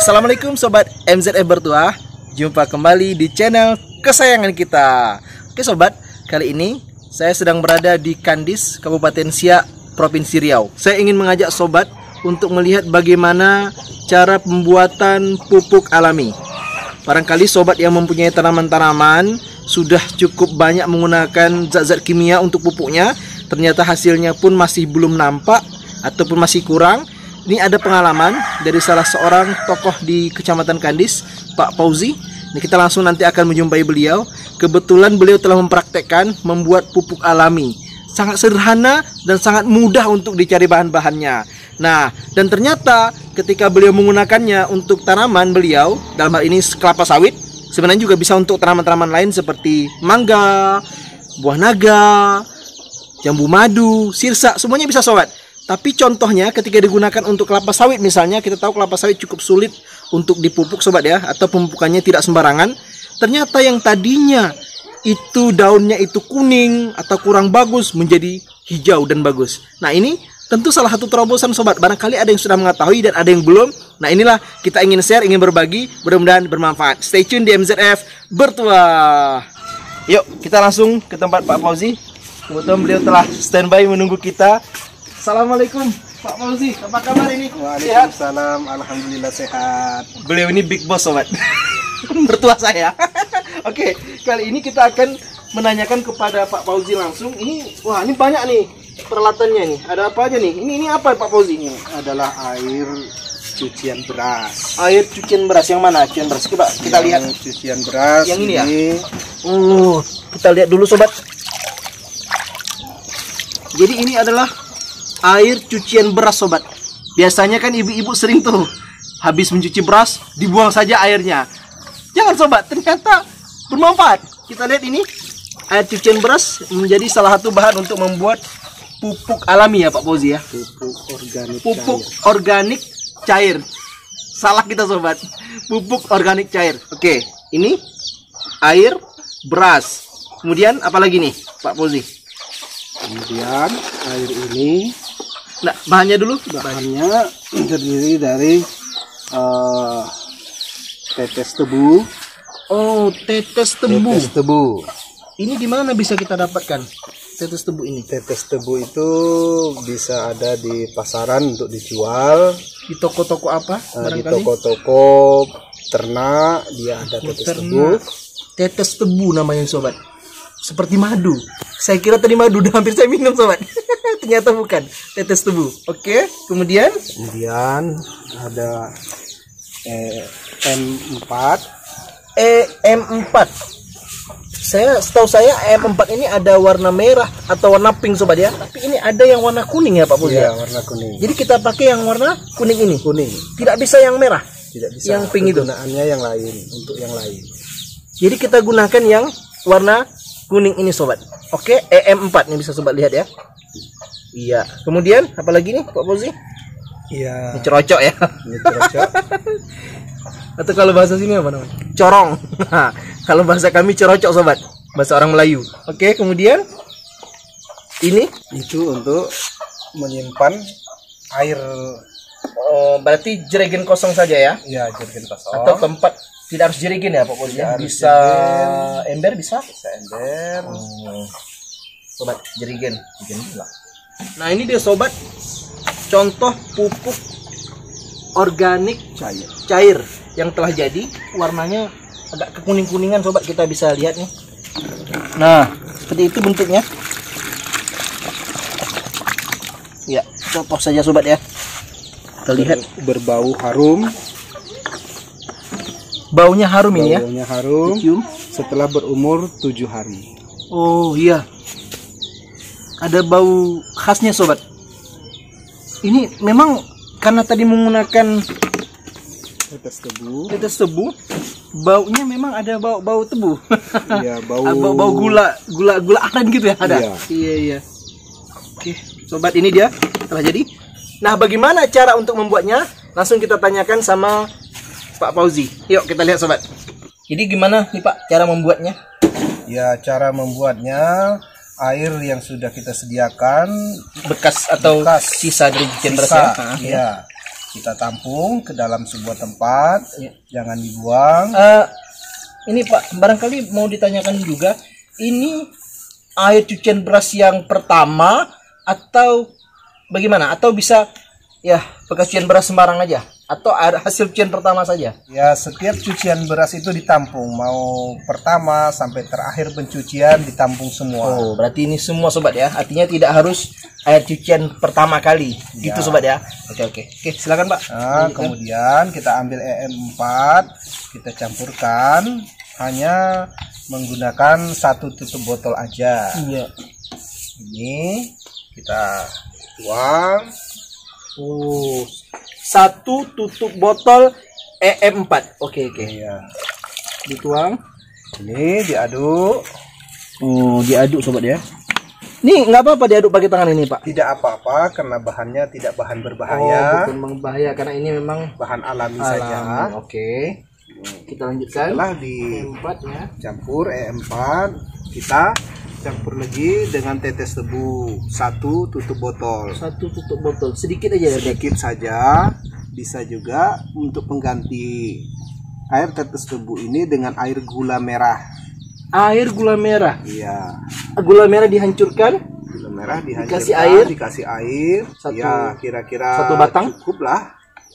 Assalamualaikum Sobat MZF Bertuah. Jumpa kembali di channel kesayangan kita. Oke sobat, kali ini saya sedang berada di Kandis, Kabupaten Siak, Provinsi Riau. Saya ingin mengajak sobat untuk melihat bagaimana cara pembuatan pupuk alami. Barangkali sobat yang mempunyai tanaman-tanaman sudah cukup banyak menggunakan zat-zat kimia untuk pupuknya, ternyata hasilnya pun masih belum nampak ataupun masih kurang. Ini ada pengalaman dari salah seorang tokoh di Kecamatan Kandis, Pak Fauzi. Ini kita langsung nanti akan menjumpai beliau. Kebetulan beliau telah mempraktekkan membuat pupuk alami. Sangat sederhana dan sangat mudah untuk dicari bahan-bahannya. Nah, dan ternyata ketika beliau menggunakannya untuk tanaman beliau, dalam hal ini kelapa sawit, sebenarnya juga bisa untuk tanaman-tanaman lain seperti mangga, buah naga, jambu madu, sirsa, semuanya bisa sobat. Tapi contohnya ketika digunakan untuk kelapa sawit misalnya, kita tahu kelapa sawit cukup sulit untuk dipupuk sobat ya, atau pemupukannya tidak sembarangan. Ternyata yang tadinya itu daunnya itu kuning atau kurang bagus menjadi hijau dan bagus. Nah ini tentu salah satu terobosan sobat. Barangkali ada yang sudah mengetahui dan ada yang belum. Nah inilah kita ingin share, ingin berbagi, mudah-mudahan bermanfaat. Stay tune di MZF Bertuah. Yuk kita langsung ke tempat Pak Fauzi. Kebetulan beliau telah standby menunggu kita. Assalamualaikum Pak Fauzi, apa kabar ini? Waalaikumsalam, alhamdulillah sehat. Beliau ini big boss sobat. Mertua saya. Oke, kali ini kita akan menanyakan kepada Pak Fauzi langsung. Ini, wah ini banyak nih peralatannya nih. Ada apa aja nih? Ini apa Pak Fauzi? Ini adalah air cucian beras. Air cucian beras yang mana? Cucian beras. Coba kita lihat. Cucian beras. Yang ini ya. Kita lihat dulu sobat. Jadi ini adalah air cucian beras sobat. Biasanya kan ibu-ibu sering tuh habis mencuci beras dibuang saja airnya. Jangan sobat, ternyata bermanfaat. Kita lihat ini, air cucian beras menjadi salah satu bahan untuk membuat pupuk alami ya Pak Fauzi ya. Pupuk organik cair. Salah kita sobat. Pupuk organik cair. Oke, ini air beras. Kemudian apa lagi nih Pak Fauzi? Kemudian air ini, nah bahannya dulu. bahannya terdiri dari tetes tebu. Oh, tetes tebu. Tetes tebu. Ini di mana bisa kita dapatkan tetes tebu ini? Tetes tebu itu bisa ada di pasaran untuk dijual. Di toko-toko apa? Di toko-toko ternak dia ada tetes tebu. Tetes tebu namanya sobat. Seperti madu. Saya kira tadi madu, udah hampir saya minum sobat. Ternyata bukan, tetes tebu. Oke, kemudian ada M4. M4. Setahu saya M4 ini ada warna merah atau warna pink sobat ya. Tapi ini ada yang warna kuning ya Pak Fauzi. Iya, warna kuning. Jadi kita pakai yang warna kuning ini. Kuning. Tidak bisa yang merah. Tidak bisa. Yang pink itu. Penggunaannya yang lain, untuk yang lain. Jadi kita gunakan yang warna kuning ini sobat. Oke, EM4 nih bisa sobat lihat ya. Iya. Kemudian apa lagi nih Pak Fauzi? Iya. Ini cerocok ya. Ini cerocok. Atau kalau bahasa sini apa namanya? Corong. Kalau bahasa kami cerocok sobat. Bahasa orang Melayu. Oke, kemudian ini Itu untuk menyimpan air. oh, berarti jerigen kosong saja ya? Ya, jerigen kosong. Atau tempat tidak harus jerigen ya Pak Fauzi? Bisa ember bisa? Bisa ember. Sobat, jerigen pula. Nah ini dia sobat, contoh pupuk organik cair yang telah jadi. Warnanya agak kekuning-kuningan sobat, kita bisa lihat nih. Nah seperti itu bentuknya. Ya, contoh saja sobat ya. Kita lihat Berbau harum. baunya harum ini ya. Baunya harum. Cium. Setelah berumur 7 hari. Oh iya, ada bau khasnya sobat. Ini memang karena tadi menggunakan Tetes tebu. Baunya memang ada bau tebu. Iya, bau bau gula aren gitu ya ada. Iya. Oke, sobat ini dia telah jadi. Nah, bagaimana cara untuk membuatnya? Langsung kita tanyakan sama Pak Fauzi. Yuk kita lihat sobat. Jadi gimana nih Pak cara membuatnya? Ya, cara membuatnya, air yang sudah kita sediakan bekas atau sisa dari cucian beras ya. Iya. Kita tampung ke dalam sebuah tempat, Ya. jangan dibuang. Ini Pak, barangkali mau ditanyakan juga, ini air cucian beras yang pertama atau bagaimana? Atau bisa ya bekas cucian beras sembarang aja? Atau air hasil cucian pertama saja? Ya, setiap cucian beras itu ditampung, mau pertama sampai terakhir pencucian ditampung semua. Oh, berarti ini semua sobat ya. Artinya tidak harus air cucian pertama kali. Ya. Gitu sobat ya. Oke, silakan Pak. Nah, Lanjutkan. kemudian kita ambil EM4, kita campurkan, hanya menggunakan 1 tutup botol aja. Iya. Ini kita tuang. Oh, 1 tutup botol EM4. Oke. Ya, Dituang. ini diaduk. Oh, diaduk sobat ya. Ini nggak apa-apa diaduk pakai tangan ini Pak. Tidak apa-apa karena bahannya tidak bahan Oh, berbahaya, bukan berbahaya karena ini memang bahan alami alami. saja. Oke. Kita lanjutkan. Setelah EM4 ya. dicampur EM4, kita campur lagi dengan tetes tebu 1 tutup botol. 1 tutup botol. Sedikit aja ya. Sedikit saja, bisa juga untuk pengganti air tetes tebu ini dengan air gula merah. Air gula merah. Iya, Gula merah dihancurkan. gula merah dihancurkan, dikasih air, ya kira-kira 1 batang? cukup lah,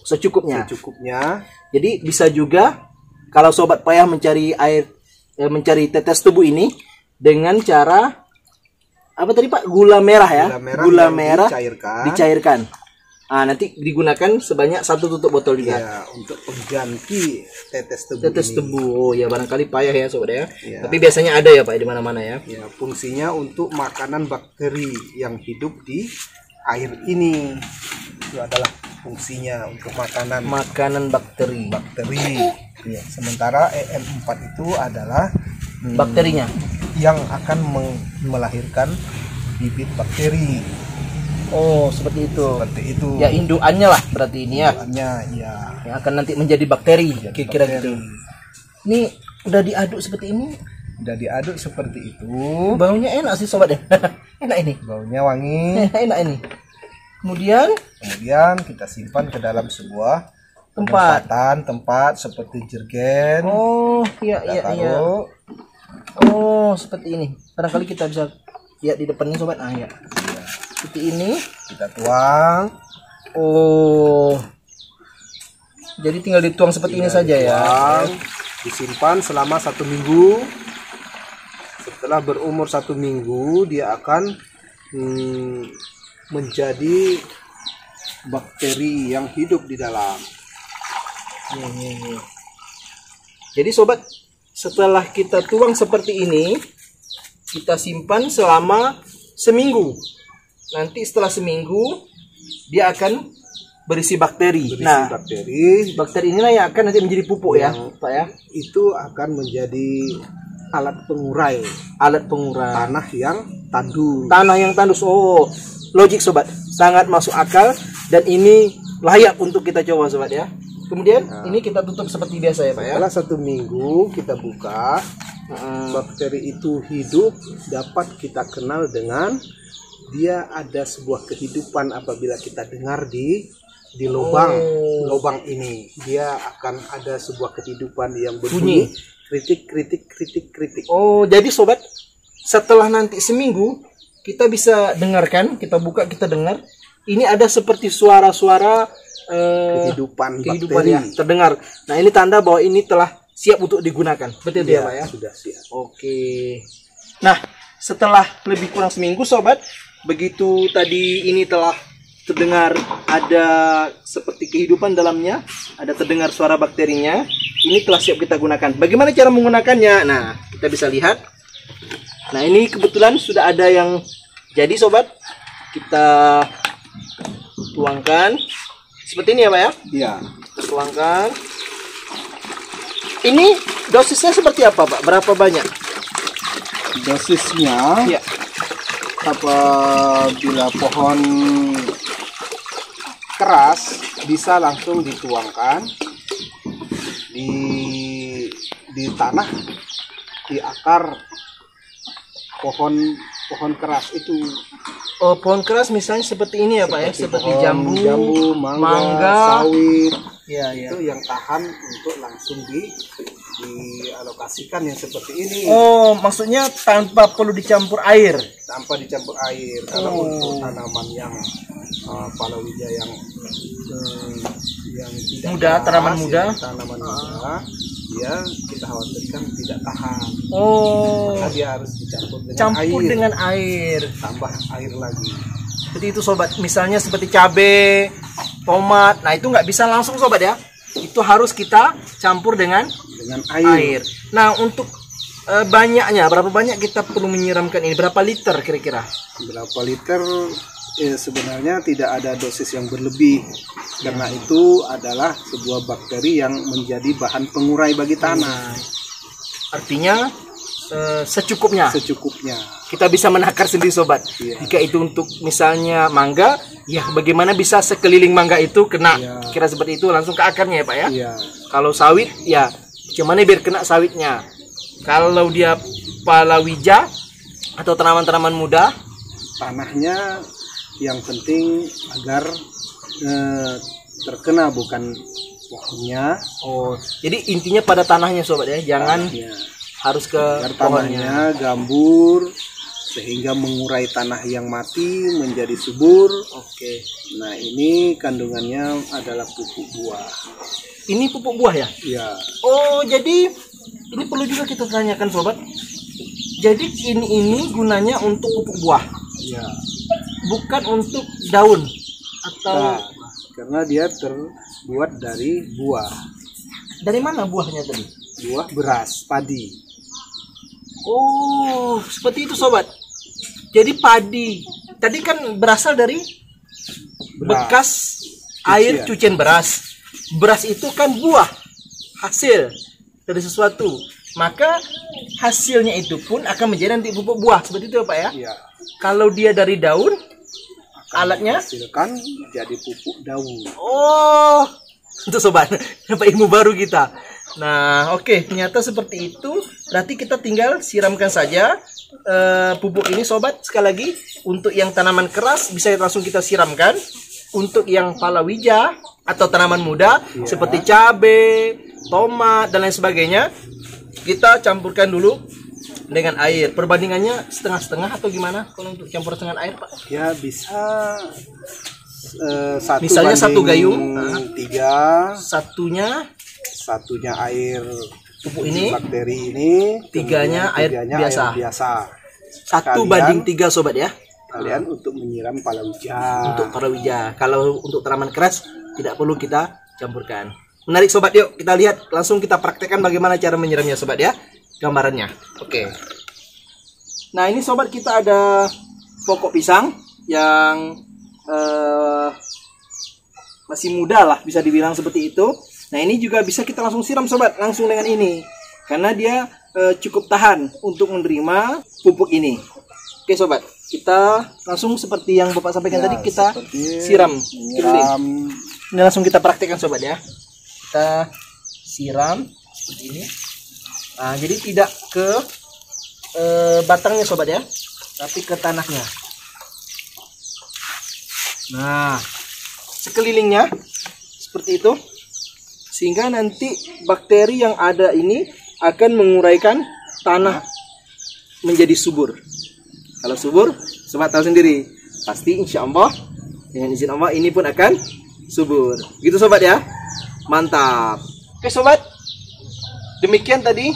Secukupnya. secukupnya. Jadi bisa juga kalau sobat payah mencari air mencari tetes tebu ini dengan cara apa tadi Pak? Gula merah ya. Gula merah yang dicairkan. Ah, nanti digunakan sebanyak 1 tutup botol juga. ya, untuk pengganti tetes tebu Tetes ini. tebu. Oh ya barangkali payah ya sobat ya. Ya. Tapi biasanya ada ya Pak di mana-mana ya. Ya, fungsinya untuk makanan bakteri yang hidup di air ini. Itu adalah fungsinya untuk Makanan bakteri. Ya, sementara EM4 itu adalah Bakterinya. yang akan melahirkan bibit bakteri. Oh, seperti itu. Seperti itu. Ya indukannya lah berarti ini ya. Bahannya, ya. Yang akan nanti menjadi bakteri. Kira-kira bakteri. gitu. Ini udah diaduk seperti ini. Udah diaduk seperti itu. Baunya enak sih sobat ya. Enak ini. Baunya wangi. Enak ini. Kemudian Kemudian kita simpan ke dalam sebuah tempat seperti jergen. oh iya Kita iya. taruh. Oh, seperti ini. Barangkali kita bisa lihat di depannya sobat. Ah ya. Seperti ini. Kita tuang. Oh. Jadi tinggal dituang seperti ini saja ya. Tuang, disimpan selama 1 minggu. Setelah berumur 1 minggu, dia akan menjadi bakteri yang hidup di dalam. Jadi sobat, setelah kita tuang seperti ini, kita simpan selama seminggu. Nanti setelah seminggu dia akan berisi bakteri. Nah, bakteri inilah yang akan nanti menjadi pupuk ya, Pak ya. Itu akan menjadi alat pengurai tanah yang tandus. Tanah yang tandus. Oh, logik sobat, sangat masuk akal dan ini layak untuk kita coba sobat ya. Kemudian ini kita tutup seperti biasa ya Pak ya. Setelah 1 minggu kita buka, bakteri itu hidup, dapat kita kenal dengan dia ada sebuah kehidupan apabila kita dengar di lubang ini. Dia akan ada sebuah kehidupan yang berbunyi kritik. Oh, jadi sobat, setelah nanti seminggu kita bisa dengarkan, kita buka, kita dengar. Ini ada seperti suara-suara kehidupan ya, terdengar. Nah, ini tanda bahwa ini telah siap untuk digunakan. Betul ya, Pak ya? Sudah siap. Oke. Nah, setelah lebih kurang seminggu sobat, begitu tadi ini telah terdengar ada seperti kehidupan dalamnya, ada terdengar suara bakterinya, ini telah siap kita gunakan. Bagaimana cara menggunakannya? Nah, kita bisa lihat. Nah, ini kebetulan sudah ada yang jadi sobat. Kita tuangkan seperti ini ya Pak ya? Iya. Kita tuangkan. Ini dosisnya seperti apa Pak? Berapa banyak? Dosisnya Ya. apabila pohon keras bisa langsung dituangkan di tanah, di akar pohon keras itu. Oh, pohon keras misalnya seperti ini ya Pak ya, seperti jambu, mangga, sawit. Ya, ya. Itu yang tahan untuk langsung dialokasikan yang seperti ini. Oh, maksudnya tanpa perlu dicampur air. Tanpa dicampur air. Kalau untuk tanaman yang palawija yang tidak muda, keras, tanaman muda, tanaman muda, dia kita khawatirkan tidak tahan. Oh, maka dia harus dicampur dengan air. Tambah air lagi. Seperti itu sobat. Misalnya seperti cabai, tomat. Nah, itu nggak bisa langsung sobat ya. Itu harus kita campur dengan air. Nah, untuk banyaknya, berapa banyak kita perlu menyiramkan ini? Berapa liter kira-kira? Berapa liter? Sebenarnya tidak ada dosis yang berlebih, karena itu adalah sebuah bakteri yang menjadi bahan pengurai bagi tanah. Artinya secukupnya. Kita bisa menakar sendiri sobat. Jika itu untuk misalnya mangga, ya bagaimana bisa sekeliling mangga itu kena kira seperti itu langsung ke akarnya ya Pak ya. Kalau sawit ya gimana biar kena sawitnya. Kalau dia palawija atau tanaman-tanaman muda, tanahnya yang penting agar terkena, bukan pohonnya. Oh, jadi intinya pada tanahnya sobat ya, jangan harus ke tanahnya gambur sehingga mengurai tanah yang mati menjadi subur. Oke. Ini ini kandungannya adalah pupuk buah. Ini pupuk buah ya? Iya. Oh, jadi ini perlu juga kita tanyakan sobat. Jadi ini gunanya untuk pupuk buah. Iya. Bukan untuk daun atau karena dia terbuat dari buah. Dari mana buahnya tadi? Buah beras, padi. Oh, seperti itu sobat. Jadi padi tadi kan berasal dari bekas air cucian beras. Beras itu kan buah, hasil dari sesuatu. Maka hasilnya itu pun akan menjadi nanti pupuk buah. Seperti itu Pak ya? Iya. Kalau dia dari daun, alatnya hasilkan jadi pupuk daun. Oh, itu sobat, dapat ilmu baru kita. Nah, oke, ternyata seperti itu. Berarti kita tinggal siramkan saja pupuk ini sobat. Sekali lagi, untuk yang tanaman keras bisa langsung kita siramkan. Untuk yang palawija atau tanaman muda seperti cabai, tomat dan lain sebagainya, kita campurkan dulu dengan air. Perbandingannya setengah-setengah atau gimana kalau untuk campur dengan air Pak? Ya bisa misalnya satu gayung 3, satunya air pupuk ini, bakteri ini, tiganya air biasa. 1:3 sobat ya. Kalian untuk menyiram palawija. Untuk palawija. Kalau untuk tanaman keras tidak perlu kita campurkan. Menarik sobat, yuk kita lihat langsung kita praktekkan bagaimana cara menyiramnya sobat ya. Gambarannya. Oke. Nah, ini sobat kita ada pokok pisang yang masih muda lah bisa dibilang seperti itu. Nah, ini juga bisa kita langsung siram sobat, langsung dengan ini. Karena dia cukup tahan untuk menerima pupuk ini. Oke sobat, kita langsung seperti yang Bapak sampaikan tadi, kita siram. Ini langsung kita praktekkan sobat ya. Kita siram seperti ini. Nah, jadi tidak ke batangnya sobat ya, tapi ke tanahnya. Nah, sekelilingnya seperti itu, sehingga nanti bakteri yang ada ini akan menguraikan tanah menjadi subur. Kalau subur, sobat tahu sendiri, pasti insya Allah dengan izin Allah ini pun akan subur. Gitu sobat ya, mantap. Oke sobat, demikian tadi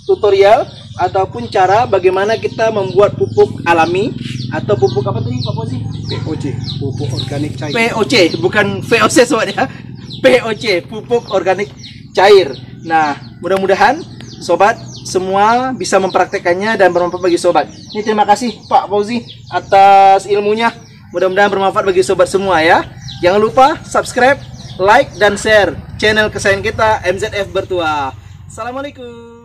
tutorial ataupun cara bagaimana kita membuat pupuk alami atau pupuk apa tadi Pak Fauzi? POC, pupuk organik cair. POC, bukan VOC sobat ya. POC, pupuk organik cair. Nah, mudah-mudahan sobat semua bisa mempraktekannya dan bermanfaat bagi sobat. Ini terima kasih Pak Fauzi atas ilmunya. Mudah-mudahan bermanfaat bagi sobat semua ya. Jangan lupa subscribe, like dan share channel kesayangan kita MZF Bertua. Assalamualaikum.